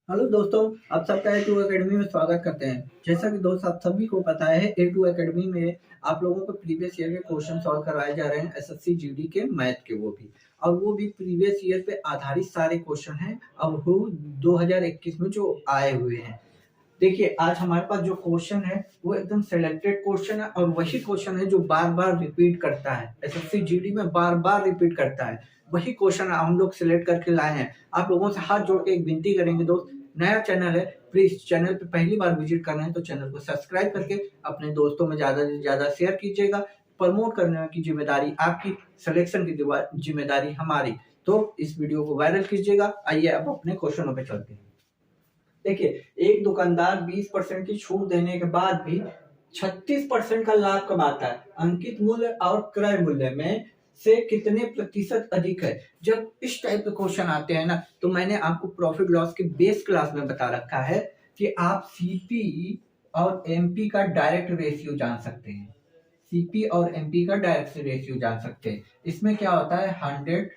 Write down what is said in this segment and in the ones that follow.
Hello दोस्तों, आप सबका ए टू एकेडमी में स्वागत करते हैं। जैसा कि दोस्त आप सभी को पता है, ए टू एकेडमी में आप लोगों को प्रीवियस ईयर के क्वेश्चन सॉल्व करवाए जा रहे हैं, एसएससी जीडी के मैथ के, वो भी प्रीवियस ईयर पे आधारित सारे क्वेश्चन हैं। अब वो 2021 में जो आए हुए हैं। देखिए, आज हमारे पास जो क्वेश्चन है वो एकदम सिलेक्टेड क्वेश्चन है और वही क्वेश्चन है जो बार बार रिपीट करता है। एसएससी जीडी में बार बार रिपीट करता है, वही क्वेश्चन हम लोग सिलेक्ट करके लाए हैं। आप लोगों से हाथ जोड़ के एक विनती करेंगे दोस्त, नया चैनल है, प्लीज चैनल पे पहली बार विजिट कर रहे हैं तो चैनल को सब्सक्राइब करके अपने दोस्तों में ज्यादा से ज्यादा शेयर कीजिएगा। प्रमोट करने की जिम्मेदारी आपकी, सिलेक्शन की जिम्मेदारी हमारी। तो इस वीडियो को वायरल कीजिएगा। आइए अब अपने क्वेश्चनों पे चलते हैं। देखिए, एक दुकानदार 20% की छूट देने के बाद भी 36% का लाभ कमाता है। अंकित मूल्य और क्रय मूल्य में से कितने प्रतिशत अधिक है? जब इस टाइप के क्वेश्चन आते हैं ना, तो मैंने आपको प्रॉफिट लॉस के बेस क्लास में बता रखा है कि आप सीपी और एमपी का डायरेक्ट रेशियो जान सकते हैं। सीपी और एमपी का डायरेक्ट रेशियो जान सकते हैं। इसमें क्या होता है, 100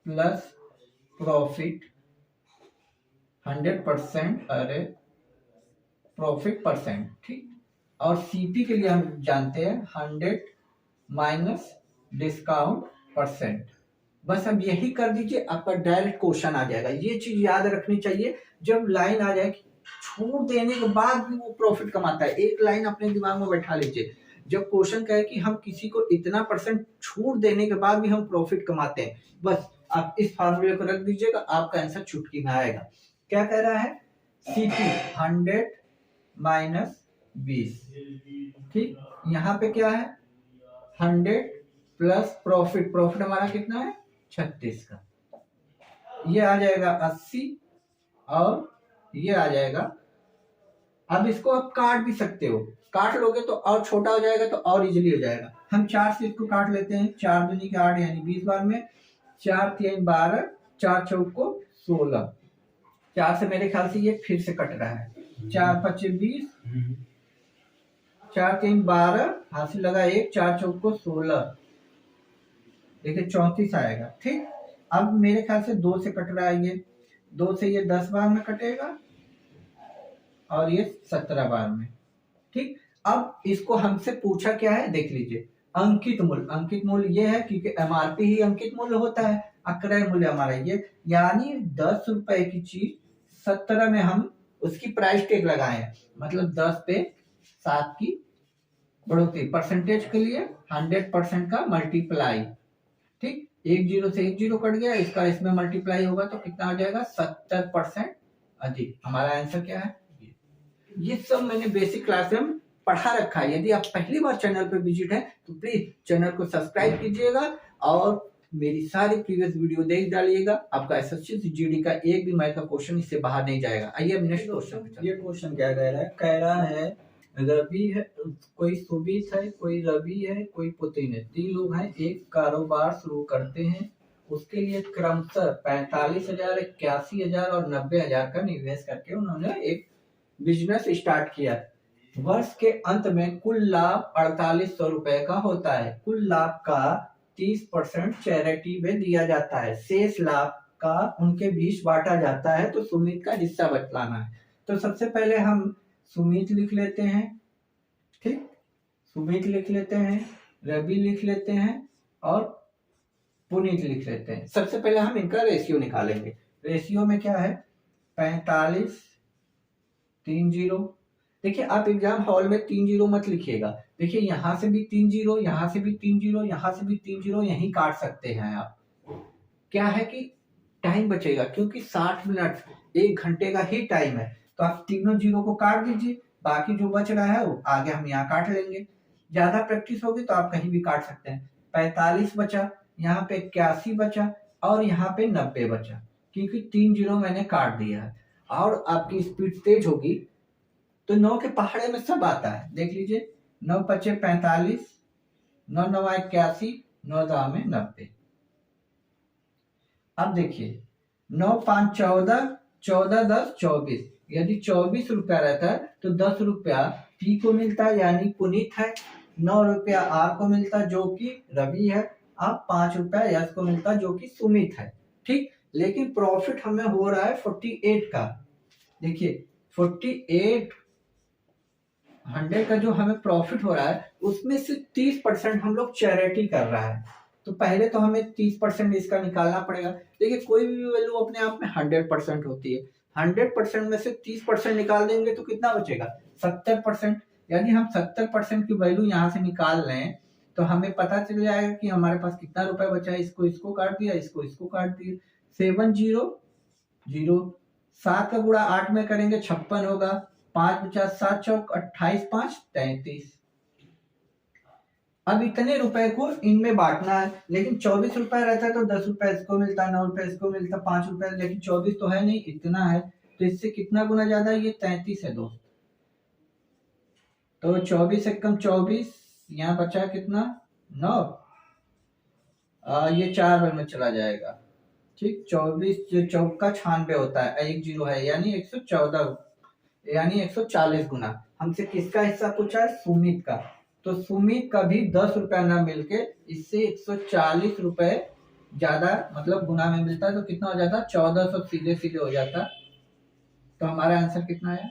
प्लस प्रॉफिट 100%, अरे प्रॉफिट परसेंट, ठीक। और सीपी के लिए हम जानते हैं 100 माइनस डिस्काउंट परसेंट। बस अब यही कर दीजिए, आपका डायरेक्ट क्वेश्चन आ जाएगा। ये चीज याद रखनी चाहिए, जब लाइन आ जाए छूट देने के बाद भी वो प्रॉफिट कमाता है, एक लाइन अपने दिमाग में बैठा लीजिए। जब क्वेश्चन कहे कि हम किसी को इतना % छूट देने के बाद भी हम प्रॉफिट कमाते हैं, बस आप इस फार्मूले को रख दीजिएगा, आपका आंसर चुटकी में आएगा। क्या कह रहा है, सीपी 100 माइनस 20, ठीक। यहाँ पे क्या है, 100 प्लस प्रॉफिट, प्रॉफिट हमारा कितना है 36 का, ये आ जाएगा 80 और ये आ जाएगा। अब इसको आप काट भी सकते हो, काट लोगे तो और छोटा हो जाएगा, तो और इजीली हो जाएगा। हम 4 से इसको काट लेते हैं, 4 दूनी के 8 यानी 20 बार में, 4 3 12, 4 चौक को 16, 4 से मेरे ख्याल से ये फिर से कट रहा है, 4 5 20, 4 3 12, हाथ से लगा 1, 4 चौक को 16, देखिए 34 आएगा, ठीक। अब मेरे ख्याल से 2 से कट रहा है, ये 2 से ये 10 बार में कटेगा और ये 17 बार में, ठीक। अब इसको हमसे पूछा क्या है, देख लीजिए, अंकित मूल्य। अंकित मूल्य ये है क्योंकि एमआरपी ही अंकित मूल्य होता है, अक्रय मूल्य हमारा ये, यानी 10 रुपए की चीज 17 में हम उसकी प्राइस टैग लगाए, मतलब 10 पे 7 की बढ़ोतरी। परसेंटेज के लिए 100% का मल्टीप्लाई, ठीक। 1 0 से 1 0 कट गया, इसका इसमें मल्टीप्लाई होगा तो कितना आ जाएगा, 70% अधिक। हमारा आंसर क्या है, ये सब मैंने बेसिक क्लास में पढ़ा रखा है। यदि आप पहली बार चैनल पर विजिट है तो प्लीज चैनल को सब्सक्राइब कीजिएगा और मेरी सारी प्रीवियस वीडियो देख डालिएगा। आपका एसएससी जीडी का एक भी मैथ का क्वेश्चन इससे बाहर नहीं जाएगा। आइए नेक्स्ट क्वेश्चन। ये क्वेश्चन क्या कह रहा है रवि है, कोई सुबीत है, कोई रवि है, कोई पुतिन है, 3 लोग हैं, एक कारोबार शुरू करते हैं। उसके लिए क्रमशः 45,000, 81,000 और 90,000 का निवेश करके उन्होंने एक बिजनेस स्टार्ट किया। वर्ष के अंत में कुल लाभ 4800 रुपए का होता है। कुल लाभ का 30% चैरिटी में दिया जाता है, शेष लाभ का उनके बीच बांटा जाता है। तो सुमित का हिस्सा बतलाना है। तो सबसे पहले हम सुमित लिख लेते हैं, ठीक। सुमित लिख लेते हैं, रवि लिख लेते हैं और पुनीत लिख लेते हैं। सबसे पहले हम इनका रेशियो निकालेंगे। रेशियो में क्या है, 45 3 0। देखिए, आप एग्जाम हॉल में 3 0 मत लिखिएगा। देखिए, यहां से भी 3 0, यहां से भी 3 0, यहां से भी 3 0, यहीं काट सकते हैं आप। क्या है कि टाइम बचेगा, क्योंकि 60 मिनट 1 घंटे का ही टाइम है, तो आप तीनों जीरो को काट दीजिए, बाकी जो बच रहा है वो आगे हम यहाँ काट लेंगे। ज्यादा प्रैक्टिस होगी तो आप कहीं भी काट सकते हैं। 45 बचा, यहाँ पे 81 बचा और यहाँ पे 90 बचा, क्योंकि 3 0 मैंने काट दिया है। और आपकी स्पीड तेज होगी तो 9 के पहाड़े में सब आता है। देख लीजिए, 9 5 45, 9 9 81, 9 2 में 90। अब देखिए, 9 5 14, 14 10 24। यदि 24 रुपया रहता है तो 10 रुपया पी को मिलता है, यानी पुनीत है। 9 रुपया आर को मिलता जो कि रवि है। अब 5 रुपया यश को मिलता जो कि सुमित है, ठीक। लेकिन प्रॉफिट हमें हो रहा है 48 का, देखिए 4800 का जो हमें प्रॉफिट हो रहा है उसमें से 30% हम लोग चैरिटी कर रहा है, तो पहले तो हमें 30% इसका निकालना पड़ेगा। देखिए कोई भी वैल्यू अपने आप में 100% होती है, 100% में से 30% निकाल देंगे तो कितना बचेगा 70%। यानी हम 70% की वैल्यू यहाँ से निकाल लें तो हमें पता चल जाएगा कि हमारे पास कितना रुपए बचा है। इसको काट दिया, इसको काट दिया, 700, 7 का गुणा 8 में करेंगे 56 होगा, 5 50 7 चौक 28, 5 33। अब इतने रुपए को इनमें बांटना है, लेकिन 24 रुपए रहता है तो 10 रुपए इसको मिलता है, 9 रुपए इसको मिलता है, 5 रुपए, लेकिन 24 तो है नहीं, इतना है, तो इससे कितना गुना ज्यादा है, ये 33 है दोस्त। तो 24 एक कम 24, यहाँ बचा कितना 9, ये 4 बार में चला जाएगा, ठीक। 24 जो चौका 96 होता है, एक जीरो है, यानी 114, यानी 140 गुना। हमसे किसका हिस्सा पूछा है, सुमित का, तो सुमित का भी 10 रुपया ना मिलके इससे 140 रुपए ज्यादा मतलब गुना में मिलता है, तो कितना हो जाता, 1400 सीधे सीधे हो जाता। तो हमारा आंसर कितना आया,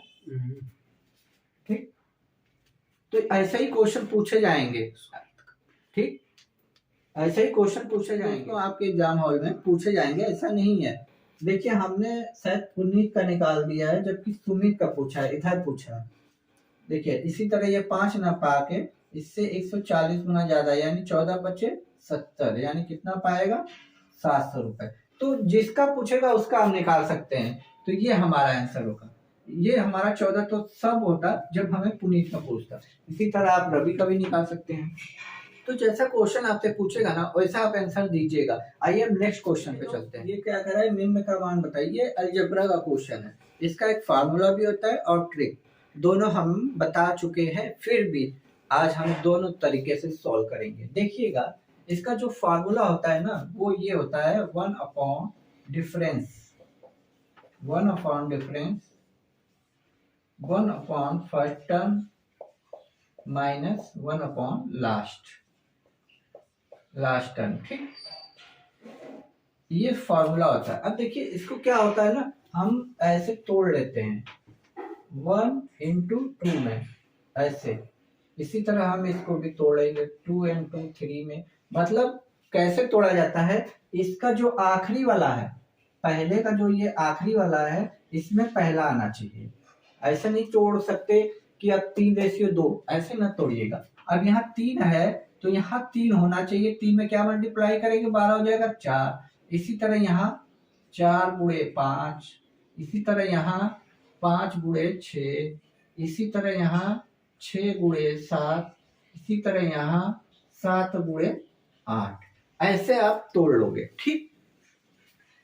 ठीक। तो ऐसे ही क्वेश्चन पूछे जाएंगे, ठीक, ऐसे ही क्वेश्चन पूछे जाएंगे, तो आपके एग्जाम हॉल में पूछे जाएंगे, ऐसा नहीं है। देखिए हमने शायद पुनीत का निकाल दिया है, जबकि सुमित का पूछा है, इधर पूछा है। देखिए इसी तरह ये 5 ना पाके इससे 140 गुना ज्यादा, यानी 14 बचे 70, यानी कितना पाएगा 700 रुपए। तो जिसका पूछेगा उसका हम निकाल सकते हैं, तो ये हमारा आंसर होगा। ये हमारा 14 तो सब होता जब हमें पुनीत का पूछता। इसी तरह आप रवि का भी निकाल सकते हैं। तो जैसा क्वेश्चन आपसे पूछेगा ना वैसा आप आंसर दीजिएगा। आइए अब नेक्स्ट क्वेश्चन पे चलते हैं। ये क्या कर रहा है, निम्न का मान बताइए, अलजेब्रा का क्वेश्चन है। इसका एक फार्मूला भी होता है और ट्रिक, दोनों हम बता चुके हैं, फिर भी आज हम दोनों तरीके से सॉल्व करेंगे। देखिएगा इसका जो फार्मूला होता है ना वो ये होता है 1 upon difference, 1 upon difference, 1 upon first term minus 1 upon last term, ठीक। ये फॉर्मूला होता है। अब देखिए इसको क्या होता है ना, हम ऐसे तोड़ लेते हैं 1 into 2 में ऐसे, इसी तरह हम इसको भी तोड़ेंगे 2 into 3 में। मतलब कैसे तोड़ा जाता है, इसका जो आखिरी वाला है, पहले का जो ये आखिरी वाला है इसमें पहला आना चाहिए। ऐसे नहीं तोड़ सकते कि अब 3:2, ऐसे ना तोड़िएगा। अब यहाँ 3 है तो यहाँ 3 होना चाहिए, 3 में क्या मल्टीप्लाई करेंगे 12 हो जाएगा 4। इसी तरह यहाँ 4 गुणे 5, इसी तरह यहाँ 5 गुणे 6, इसी तरह यहाँ 6 गुणे 7, इसी तरह यहाँ 7 गुणे 8, ऐसे आप तोड़ लोगे, ठीक।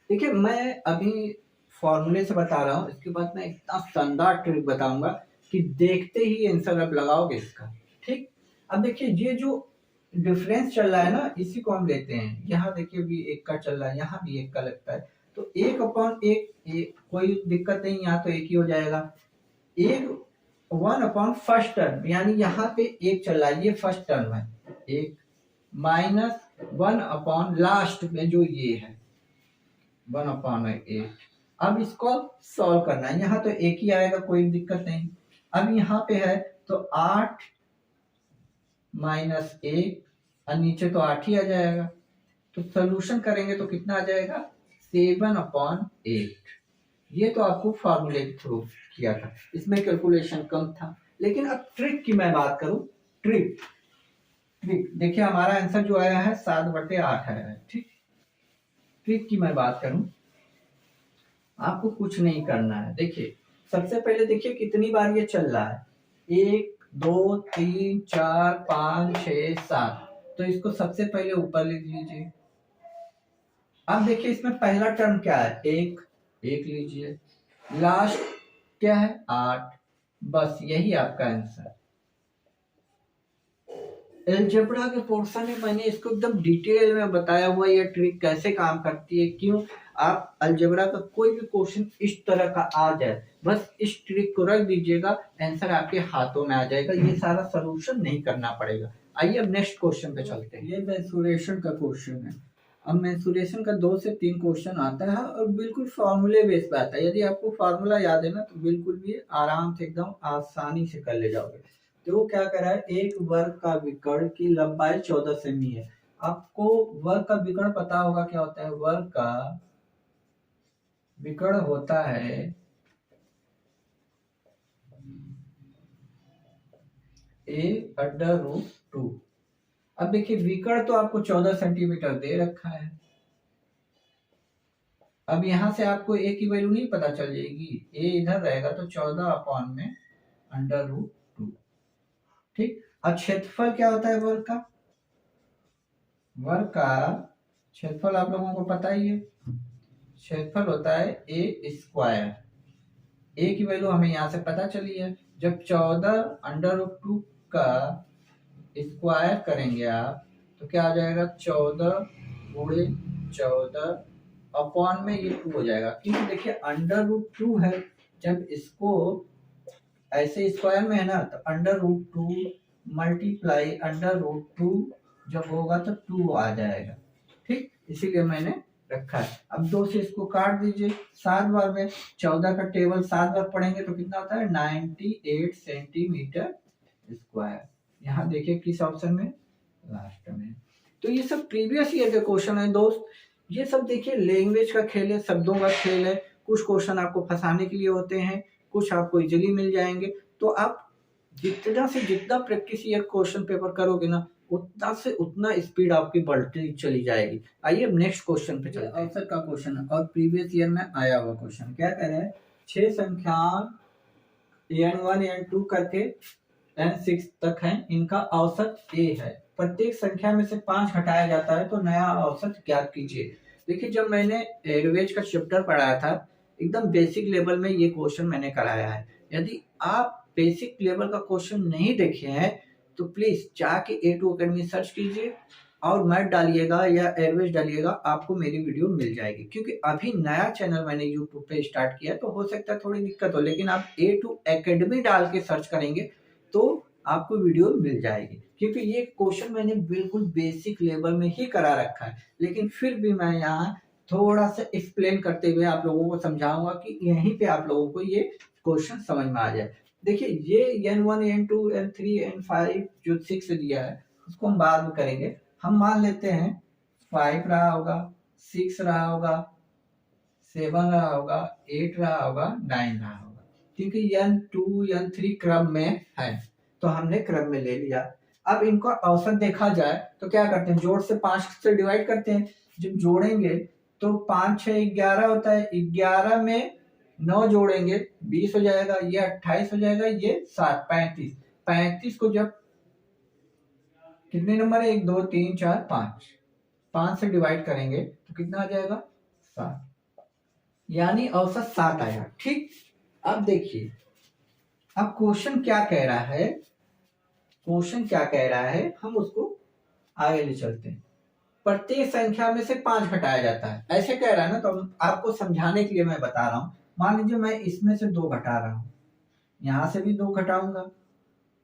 देखिए मैं अभी फॉर्मूले से बता रहा हूँ, इसके बाद मैं इतना शानदार ट्रिक बताऊंगा कि देखते ही आंसर आप लगाओगे इसका, ठीक। अब देखिए ये जो डिफरेंस चल रहा है ना इसी को हम लेते हैं, यहाँ देखिए भी 1 का चल रहा है, यहाँ भी 1 का लगता है, तो 1 अपॉन 1, कोई दिक्कत नहीं, यहाँ तो 1 ही हो जाएगा। 1 अपॉन फर्स्ट टर्म, यानी यहाँ पे 1 चल रहा है, ये फर्स्ट टर्म है 1, माइनस 1 अपॉन लास्ट में जो ये है 1 अपॉन 8। अब इसको सॉल्व करना है, यहाँ तो 1 ही आएगा, कोई दिक्कत नहीं। अब यहाँ पे है तो 8 माइनस 1, और नीचे तो 8 ही आ जाएगा, तो सोल्यूशन करेंगे तो कितना आ जाएगा 7 अपॉन 8। ये तो आपको फार्मूले के थ्रू किया था, इसमें कैलकुलेशन कम था। लेकिन अब ट्रिक की मैं बात करूं, ट्रिक देखिए हमारा आंसर जो आया है 7/8 आया है, ठीक। ट्रिक की मैं बात करूं, आपको कुछ नहीं करना है। देखिए सबसे पहले देखिए कितनी बार ये चल रहा है, 1 2 3 4 5 6 7, तो इसको सबसे पहले ऊपर लिख लीजिए। अब देखिए इसमें पहला टर्म क्या है, 1 लीजिए, लास्ट क्या है 8, बस यही आपका आंसर। अलजेब्रा के पोर्शन में मैंने इसको एकदम डिटेल में बताया हुआ ये ट्रिक कैसे काम करती है। क्यों, आप अलजेब्रा का कोई भी क्वेश्चन इस तरह का आ जाए, बस इस ट्रिक को रख दीजिएगा, आंसर आपके हाथों में आ जाएगा, ये सारा सॉल्यूशन नहीं करना पड़ेगा। आइए अब नेक्स्ट क्वेश्चन पे चलते हैं। ये मेंसुरेशन का क्वेश्चन है। अब मेंसुरेशन का 2 से 3 क्वेश्चन आता है और बिल्कुल फॉर्मूले बेस पे आता है। यदि आपको फार्मूला याद है ना तो बिल्कुल भी आराम से एकदम आसानी से कर ले जाओगे। तो वो क्या कर रहा है, एक वर्ग का विकर्ण की लंबाई 14 सेमी है। आपको वर्ग का विकर्ण पता होगा क्या होता है। वर्ग का विकर्ण होता है a√2। अब देखिए विकर्ण तो आपको 14 सेंटीमीटर दे रखा है। अब यहां से आपको a की वैल्यू नहीं पता चल जाएगी, a इधर रहेगा तो 14/√2। ठीक। अब क्षेत्रफल क्या होता है वर्ग का। वर्ग का क्षेत्रफल आप लोगों को पता ही है, क्षेत्रफल होता है a²। a की वैल्यू हमें यहाँ से पता चली है। जब 14√2 का स्क्वायर करेंगे आप तो क्या आ जाएगा, 14 × 14 अपॉन में ये 2 हो जाएगा। क्योंकि देखिए √2 है, जब इसको ऐसे स्क्वायर में है ना तो √2 मल्टीप्लाई √2 जब होगा तो 2 आ जाएगा। ठीक, इसीलिए मैंने रखा है। अब 2 से इसको काट दीजिए 7 बार में, 14 का टेबल 7 बार पढ़ेंगे तो कितना होता है 98 सेंटीमीटर स्क्वायर। यहाँ देखिए किस ऑप्शन में, लास्ट में। तो ये सब प्रीवियस ईयर के क्वेश्चन है दोस्त। ये सब देखिए लैंग्वेज का खेल है, शब्दों का खेल है। कुछ क्वेश्चन आपको फंसाने के लिए होते हैं, कुछ आपको इजीली मिल जाएंगे। तो आप जितना से जितना प्रैक्टिस ईयर क्वेश्चन पेपर करोगे ना उतना से उतना स्पीड आपकी बढ़ती चली जाएगी। आइए अब नेक्स्ट क्वेश्चन पे चलते हैं। औसत का क्वेश्चन है और प्रीवियस ईयर में आया हुआ क्वेश्चन। क्या कह रहे हैं, 6 संख्या n1 n2 करके n6 तक है, इनका औसत a है। प्रत्येक संख्या में से 5 घटाया जाता है तो नया औसत ज्ञात कीजिए। देखिए जब मैंने एयरवेज का चैप्टर पढ़ाया था एकदम बेसिक लेवल में ये क्वेश्चन मैंने कराया है। यदि आप बेसिक लेवल का क्वेश्चन नहीं देखे हैं तो प्लीज जाके A2 अकेडमी सर्च कीजिए और मैथ डालिएगा या एयरवेज डालिएगा, आपको मेरी वीडियो मिल जाएगी। क्योंकि अभी नया चैनल मैंने यूट्यूब पे स्टार्ट किया तो हो सकता है थोड़ी दिक्कत हो, लेकिन आप A2 अकेडमी डाल के सर्च करेंगे तो आपको वीडियो मिल जाएगी। क्योंकि ये क्वेश्चन मैंने बिल्कुल बेसिक लेवल में ही करा रखा है, लेकिन फिर भी मैं यहाँ थोड़ा सा एक्सप्लेन करते हुए आप लोगों को समझाऊंगा कि यहीं पे आप लोगों को ये क्वेश्चन समझ में आ जाए। देखिए ये n1 n2 n3 n5 जो 6 दिया है उसको हम बाद में करेंगे। हम मान लेते हैं 5 रहा होगा, 6 रहा होगा, 7 रहा होगा, 8 रहा होगा, 9 रहा होगा। क्योंकि n2 n3 क्रम में है तो हमने क्रम में ले लिया। अब इनका औसत देखा जाए तो क्या करते हैं, जोड़ से 5 से डिवाइड करते हैं। जब जोड़ेंगे तो 5 6 11 होता है, 11 में 9 जोड़ेंगे 20 हो जाएगा, ये 28 हो जाएगा, ये 7 35। 35 को जब कितने नंबर है 1 2 3 4 5 से डिवाइड करेंगे तो कितना आ जाएगा 7, यानी औसत 7 आया। ठीक। अब देखिए अब क्वेश्चन क्या कह रहा है, क्वेश्चन क्या कह रहा है हम उसको आगे ले चलते हैं। प्रत्येक संख्या में से 5 घटाया जाता है, ऐसे कह रहा है ना, तो आपको समझाने के लिए मैं बता रहा हूं। मान लीजिए मैं इसमें से 2 घटा रहा हूं, यहां से भी 2 घटाऊंगा,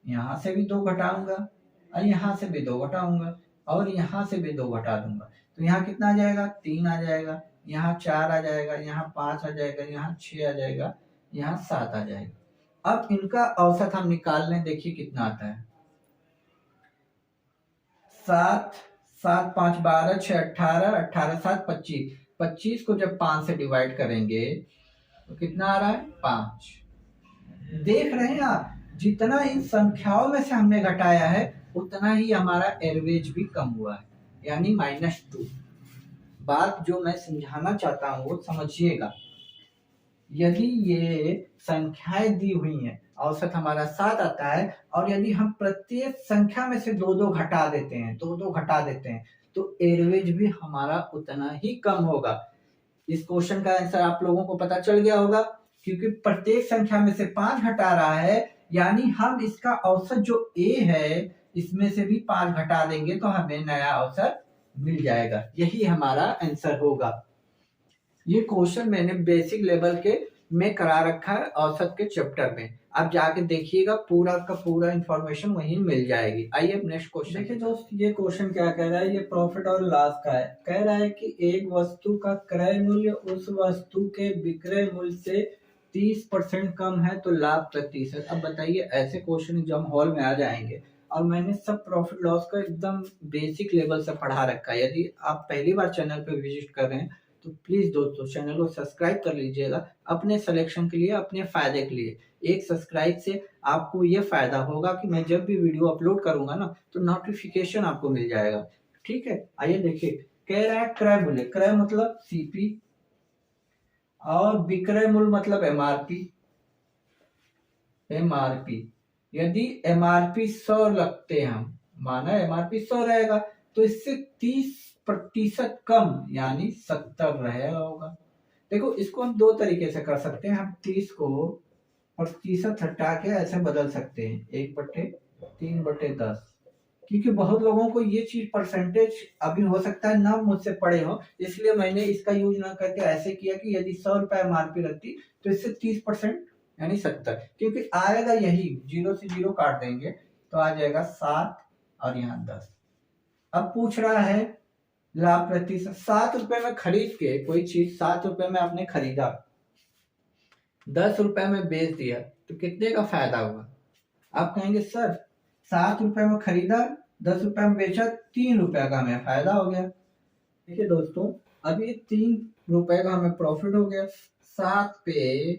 यहां से भी 2 घटाऊंगा और यहां से भी 2 घटाऊंगा और यहां से भी 2 घटा दूंगा। तो यहाँ कितना आ जाएगा 3 आ जाएगा, यहाँ 4 आ जाएगा, यहाँ 5 आ जाएगा, यहाँ 6 आ जाएगा, यहाँ 7 आ जाएगा। अब इनका औसत हम निकाल लें, देखिए कितना आता है। 7 7 5 12 6 18 18 7 25। 25 को जब 5 से डिवाइड करेंगे तो कितना आ रहा है 5। देख रहे हैं आप, जितना इन संख्याओं में से हमने घटाया है उतना ही हमारा एवरेज भी कम हुआ है, यानी -2। बात जो मैं समझाना चाहता हूँ वो समझिएगा। यदि ये संख्याएं दी हुई हैं, औसत हमारा 7 आता है, और यदि हम प्रत्येक संख्या में से 2-2 घटा देते हैं, 2-2 घटा देते हैं तो एवरेज भी हमारा उतना ही कम होगा। इस क्वेश्चन का आंसर आप लोगों को पता चल गया होगा, क्योंकि प्रत्येक संख्या में से 5 घटा रहा है, यानी हम इसका औसत जो a है इसमें से भी 5 घटा देंगे तो हमें नया औसत मिल जाएगा। यही हमारा आंसर होगा। ये क्वेश्चन मैंने बेसिक लेवल के में करा रखा है औसत के चैप्टर में। आप जाके देखिएगा, पूरा का पूरा इंफॉर्मेशन वहीं मिल जाएगी। आइए अब नेक्स्ट क्वेश्चन। देखिए दोस्त, ये क्वेश्चन क्या कह रहा है, ये प्रॉफिट और लॉस का है। कह रहा है कि एक वस्तु का क्रय मूल्य उस वस्तु के विक्रय मूल्य से 30% कम है तो लाभ 33%। अब बताइए, ऐसे क्वेश्चन एग्जाम हॉल में आ जाएंगे और मैंने सब प्रॉफिट लॉस का एकदम बेसिक लेवल से पढ़ा रखा है। यदि आप पहली बार चैनल पे विजिट कर रहे हैं तो प्लीज दोस्तों चैनल को सब्सक्राइब कर लीजिएगा, अपने सिलेक्शन के लिए, अपने फायदे के लिए। एक सब्सक्राइब से आपको ये फायदा होगा कि मैं जब भी वीडियो अपलोड करूंगा ना तो नोटिफिकेशन आपको मिल जाएगा। ठीक है, आइए देखिए, कह रहा है क्रय मूल्य, क्रय मतलब सीपी और विक्रय मूल्य मतलब एमआरपी। एमआरपी, यदि एमआरपी 100 लगते हैं, हम माना एमआरपी 100 रहेगा तो इससे 30% कम यानी 70 रहेगा होगा। देखो, इसको हम दो तरीके से कर सकते हैं। हम 30 को प्रतिशत हटा के ऐसे बदल सकते हैं, 1/3/10, क्योंकि बहुत लोगों को ये चीज परसेंटेज अभी हो सकता है ना मुझसे पढ़े हो, इसलिए मैंने इसका यूज ना करके ऐसे किया कि यदि 100 रुपए एमआरपी रहती तो इससे 30% यानी 70, क्योंकि आएगा यही, 0 से 0 काट देंगे तो आ जाएगा 7 और यहाँ 10। अब पूछ रहा है लाभ प्रतिशत। 7 रुपए में खरीद के कोई चीज, 7 रुपए में आपने खरीदा, 10 रुपए में बेच दिया तो कितने का फायदा हुआ? आप कहेंगे सर 7 रुपए में खरीदा, 10 रुपए में बेचा, 3 रुपए का हमें फायदा हो गया। देखिए दोस्तों, अब ये 3 रुपए का हमें प्रॉफिट हो गया। 7 पे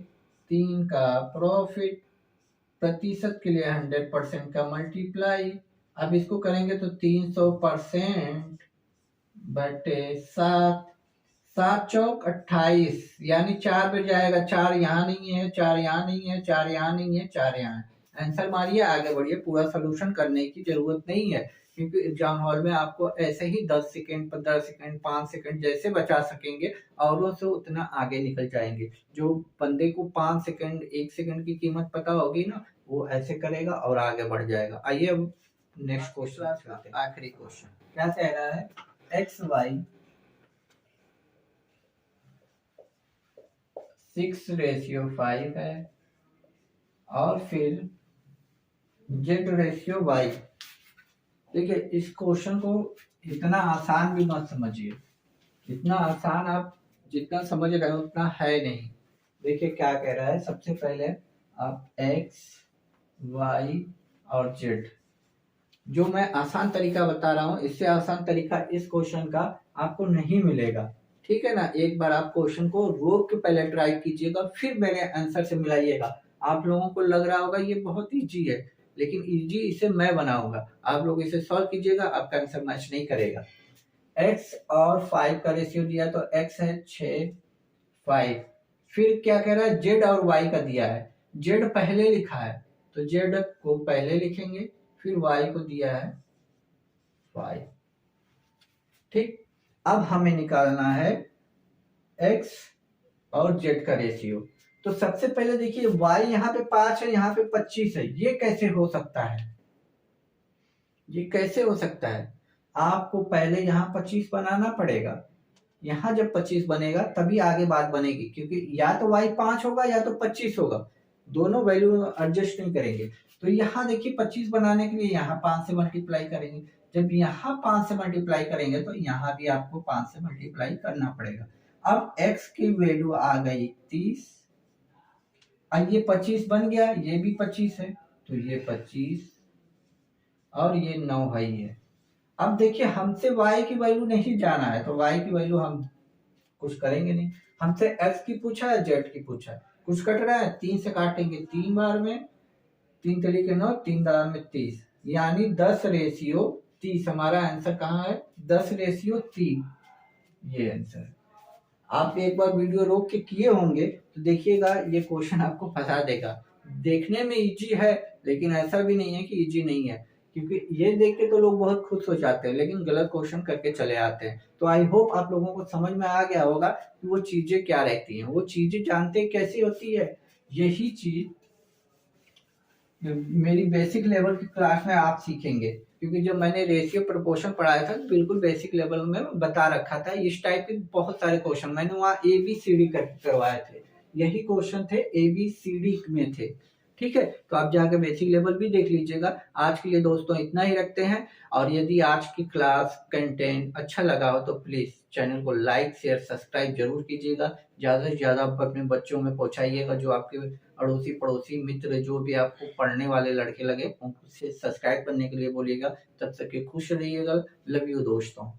3 का प्रॉफिट, प्रतिशत के लिए 100% का मल्टीप्लाई। अब इसको करेंगे तो 300% बटे 7, 7 चौक 28, यानी 4 पे जाएगा। 4 यहाँ नहीं है, 4 यहाँ नहीं है, 4 यहाँ नहीं है, 4 यहाँ है। आंसर मारिए, आगे बढ़िए। पूरा सोल्यूशन करने की जरूरत नहीं है, क्योंकि एग्जाम हॉल में आपको ऐसे ही 10 सेकंड, 15 सेकंड, 5 सेकंड जैसे बचा सकेंगे औरों से उतना आगे निकल जाएंगे। जो बंदे को 5 सेकंड, 1 सेकंड की कीमत पता होगी ना, वो ऐसे करेगा और आगे बढ़ जाएगा। आइए अब नेक्स्ट क्वेश्चन, आखिरी क्वेश्चन क्या कह रहा है, एक्स वाई 6:5 है और फिर Z/Y। देखिए, इस क्वेश्चन को इतना आसान भी मत समझिए, इतना आसान आप जितना समझ रहे हो उतना है नहीं। देखिए क्या कह रहा है, सबसे पहले आप X, Y और Z, जो मैं आसान तरीका बता रहा हूँ, इससे आसान तरीका इस क्वेश्चन का आपको नहीं मिलेगा। ठीक है ना, एक बार आप क्वेश्चन को रोक के पहले ट्राई कीजिएगा, फिर मेरे आंसर से मिलाइएगा। आप लोगों को लग रहा होगा ये बहुत इजी है, लेकिन इजी इसे मैं बनाऊंगा। आप लोग इसे सॉल्व कीजिएगा, आपका आंसर मैच नहीं करेगा। x और 5 का रेशियो दिया तो x है 6, 5। फिर क्या कह रहा है, z और y का दिया है। z पहले लिखा है तो z को पहले लिखेंगे, फिर y को दिया है 5। ठीक, अब हमें निकालना है x और z का रेशियो। तो सबसे पहले देखिए, y यहाँ पे 5 है, यहाँ पे 25 है, ये कैसे हो सकता है? ये कैसे हो सकता है? आपको पहले यहाँ 25 बनाना पड़ेगा। यहाँ जब 25 बनेगा तभी आगे बात बनेगी, क्योंकि या तो y 5 होगा या तो 25 होगा, दोनों वैल्यू एडजस्ट नहीं करेंगे। तो यहाँ देखिए 25 बनाने के लिए यहाँ 5 से मल्टीप्लाई करेंगे, जब यहाँ 5 से मल्टीप्लाई करेंगे तो यहाँ भी आपको 5 से मल्टीप्लाई करना पड़ेगा। अब x की वैल्यू आ गई 30, अब ये 25 बन गया, ये भी 25 है तो ये 25 और ये 9 है ये। अब देखिए, हमसे y की वैल्यू नहीं जाना है तो y की वैल्यू हम कुछ करेंगे नहीं। हमसे x की पूछा है, z की पूछा है, कुछ कट रहा है, 3 से काटेंगे, 3 बार में 3 तरीके 9, 3 बार में 30, यानी 10/30। हमारा आंसर कहाँ है, 10/3। ये आंसर आप एक बार वीडियो रोक के किए होंगे तो देखिएगा, ये क्वेश्चन आपको फंसा देगा। देखने में इजी है, लेकिन ऐसा भी नहीं है कि इजी नहीं है, क्योंकि ये देख के तो लोग बहुत खुश हो जाते हैं लेकिन गलत क्वेश्चन करके चले आते हैं। तो आई होप आप लोगों को समझ में आ गया होगा कि वो चीजें क्या रहती हैं। वो चीजें जानते कैसी होती है, यही चीज मेरी बेसिक लेवल की क्लास में आप सीखेंगे, क्योंकि जब मैंने रेशियो प्रोपोर्शन पढ़ाया था बिल्कुल बेसिक लेवल में बता रखा था। इस टाइप के बहुत सारे क्वेश्चन मैंने वहाँ ABCD करवाए थे, यही क्वेश्चन थे, ABCD में थे। ठीक है, तो आप जाके बेसिक लेवल भी देख लीजिएगा। आज के लिए दोस्तों इतना ही रखते हैं, और यदि आज की क्लास कंटेंट अच्छा लगा हो तो प्लीज चैनल को लाइक शेयर सब्सक्राइब जरूर कीजिएगा। ज्यादा से ज्यादा आप अपने बच्चों में पहुंचाइएगा, जो आपके अड़ोसी पड़ोसी मित्र जो भी आपको पढ़ने वाले लड़के लगे उनसे सब्सक्राइब करने के लिए बोलिएगा। तब तक के खुश रहिएगा। लव यू दोस्तों।